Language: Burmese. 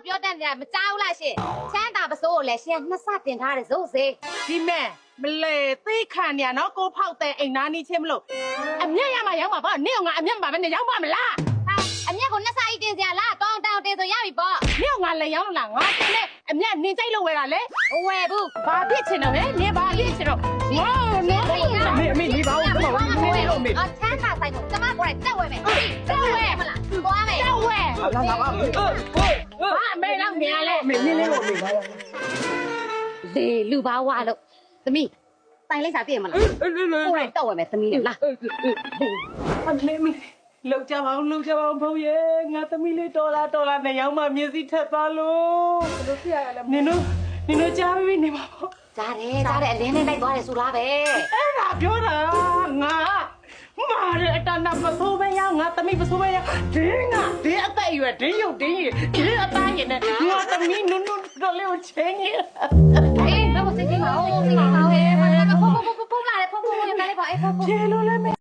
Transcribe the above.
ပြောတတ်တယ်မကြောက်လားရှင်ချမ်းသာပစိုးကိုလည်းရှင်နှစ်ဆတင်ထားတယ်စိုးစေး ဒီမဲ့မလဲသိခံနေရနော်ကိုဖောက်တဲ့အိမ်နာနီးချင်းမလို့အမျက်ရမှာရောက်မှာပေါ့နင့်ကငါအမျက်မှာပဲနေရောက်မှာမလား အမျက်ကိုနှစ်ဆကြီးတင်စရာလားတောင်းတင်ဆိုရပြီပေါ့ နင့်ကငါလည်းရောက်လို့လားငါတင်နဲ့အမျက်နင်းကြိုက်လို့ဝယ်တာလေ ဝယ်ဘူး ဘာဖြစ်ချင်တော့ဟဲ့နင်ဘာဖြစ်ချင်တော့ငါနော်မေနေပါဦးတော့မနေလို့မေ ချမ်းသာဆိုင်ကိုကျမကိုယ်တက်ဝယ်မယ်တက်ဝယ်မလားသွားမယ် တက်ဝဲဘာအမေလောက်နေရလဲမေနင်းလေးလို့မေပါ လေလူပါဝါလို့သမီးတိုင်လိုက်စာပြည့်မလားကိုယ်တိုင်တက်ဝယ်မယ်သမီးလေလား အမေလောက်ကြပါဦးဘုံရဲ့ငါသမီးလေးတော်လာနဲ့ရောက်မှမျက်စိထက်သွားလို့ဘယ်လိုဖြစ်ရလဲနင်တို့ကြားပြီးနေမှာပေါ့ ကြားတယ်အလင်းနဲ့လိုက်သွားတယ်ဆိုလားပဲ အဲ့ဒါပြောတာငါမာရအတနာမဆိုးပဲရောက်ငါသမီးမဆိုးပဲရောက်ဒင်းအသက်အရွယ်ဒင်းရုပ်ဒင်းရည်ဒင်းအသားရည်နဲ့ငါသမီးနုတော်လေးကိုချင်းကြီး အေးတော့စိတ်ကြီးပါဦးဟဲ့ဖုန်းလာတယ်ဖုန်းရမယ်လေပေါ့အေးဖုန်း ကျေလို့လည်း